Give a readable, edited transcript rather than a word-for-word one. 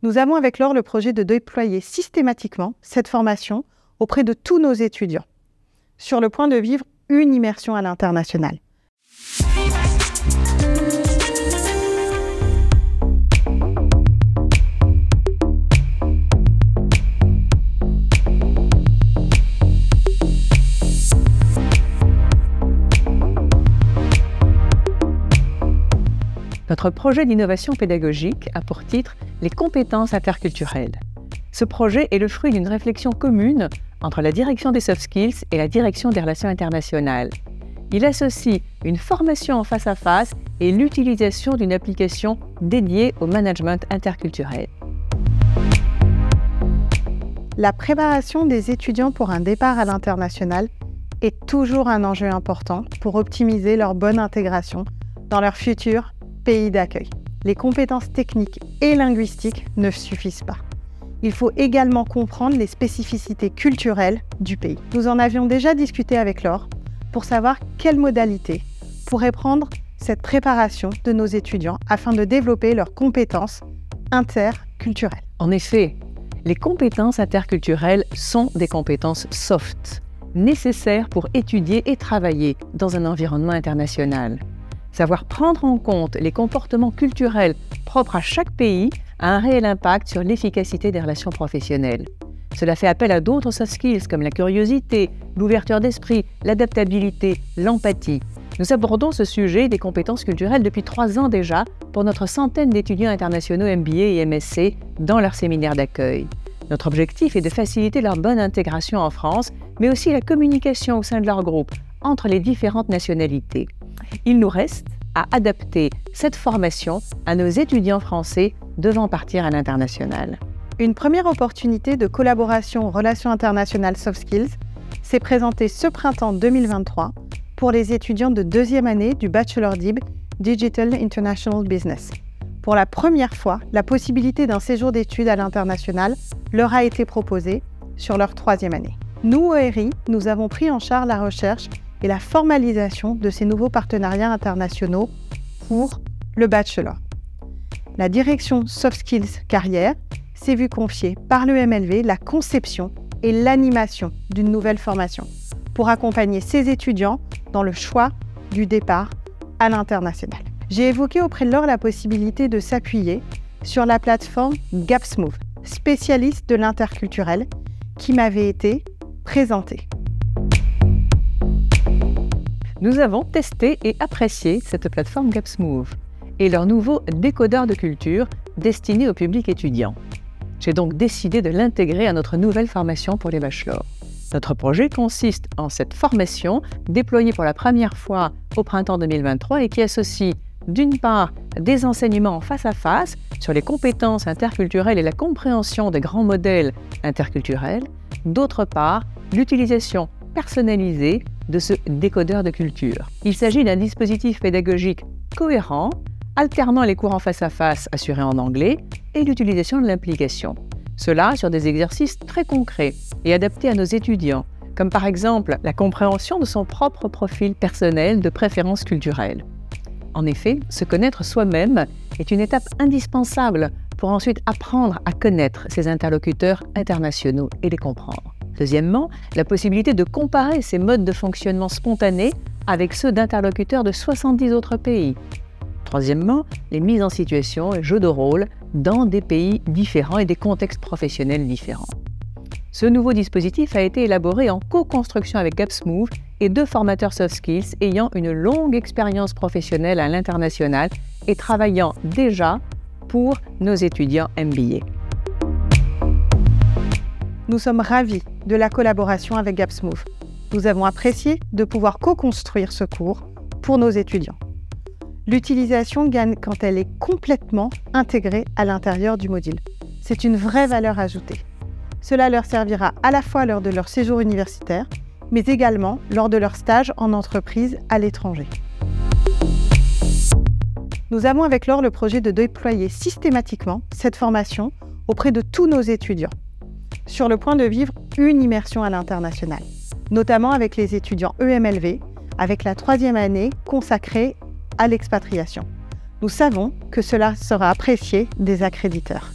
Nous avons avec Laure le projet de déployer systématiquement cette formation auprès de tous nos étudiants, sur le point de vivre une immersion à l'international. Notre projet d'innovation pédagogique a pour titre « Les compétences interculturelles ». Ce projet est le fruit d'une réflexion commune entre la direction des soft skills et la direction des relations internationales. Il associe une formation en face-à-face et l'utilisation d'une application dédiée au management interculturel. La préparation des étudiants pour un départ à l'international est toujours un enjeu important pour optimiser leur bonne intégration dans leur futur pays d'accueil. Les compétences techniques et linguistiques ne suffisent pas. Il faut également comprendre les spécificités culturelles du pays. Nous en avions déjà discuté avec Laure pour savoir quelles modalités pourraient prendre cette préparation de nos étudiants afin de développer leurs compétences interculturelles. En effet, les compétences interculturelles sont des compétences soft, nécessaires pour étudier et travailler dans un environnement international. Savoir prendre en compte les comportements culturels propres à chaque pays a un réel impact sur l'efficacité des relations professionnelles. Cela fait appel à d'autres soft skills comme la curiosité, l'ouverture d'esprit, l'adaptabilité, l'empathie. Nous abordons ce sujet des compétences culturelles depuis 3 ans déjà pour notre centaine d'étudiants internationaux MBA et MSc dans leur séminaire d'accueil. Notre objectif est de faciliter leur bonne intégration en France, mais aussi la communication au sein de leur groupe entre les différentes nationalités. Il nous reste à adapter cette formation à nos étudiants français devant partir à l'international. Une première opportunité de collaboration Relations internationales soft skills s'est présentée ce printemps 2023 pour les étudiants de 2e année du Bachelor DIB Digital International Business. Pour la première fois, la possibilité d'un séjour d'études à l'international leur a été proposée sur leur 3e année. Nous, ORI, nous avons pris en charge la recherche et la formalisation de ces nouveaux partenariats internationaux pour le Bachelor. La direction Soft Skills Carrière s'est vue confier par le MLV la conception et l'animation d'une nouvelle formation pour accompagner ses étudiants dans le choix du départ à l'international. J'ai évoqué auprès de Laure la possibilité de s'appuyer sur la plateforme GapsMove, spécialiste de l'interculturel, qui m'avait été présentée. Nous avons testé et apprécié cette plateforme GapsMove et leur nouveau décodeur de culture destiné au public étudiant. J'ai donc décidé de l'intégrer à notre nouvelle formation pour les bachelors. Notre projet consiste en cette formation déployée pour la première fois au printemps 2023 et qui associe d'une part des enseignements en face-à-face sur les compétences interculturelles et la compréhension des grands modèles interculturels, d'autre part l'utilisation personnalisée de ce décodeur de culture. Il s'agit d'un dispositif pédagogique cohérent, alternant les cours en face-à-face assurés en anglais et l'utilisation de l'implication. Cela sur des exercices très concrets et adaptés à nos étudiants, comme par exemple la compréhension de son propre profil personnel de préférence culturelle. En effet, se connaître soi-même est une étape indispensable pour ensuite apprendre à connaître ses interlocuteurs internationaux et les comprendre. Deuxièmement, la possibilité de comparer ces modes de fonctionnement spontanés avec ceux d'interlocuteurs de 70 autres pays. Troisièmement, les mises en situation et jeux de rôle dans des pays différents et des contextes professionnels différents. Ce nouveau dispositif a été élaboré en co-construction avec GapsMove et 2 formateurs soft skills ayant une longue expérience professionnelle à l'international et travaillant déjà pour nos étudiants MBA. Nous sommes ravis de la collaboration avec GapsMove. Nous avons apprécié de pouvoir co-construire ce cours pour nos étudiants. L'utilisation gagne quand elle est complètement intégrée à l'intérieur du module. C'est une vraie valeur ajoutée. Cela leur servira à la fois lors de leur séjour universitaire, mais également lors de leur stage en entreprise à l'étranger. Nous avons avec Laure le projet de déployer systématiquement cette formation auprès de tous nos étudiants, sur le point de vivre une immersion à l'international, notamment avec les étudiants EMLV, avec la 3e année consacrée à l'expatriation. Nous savons que cela sera apprécié des accréditeurs.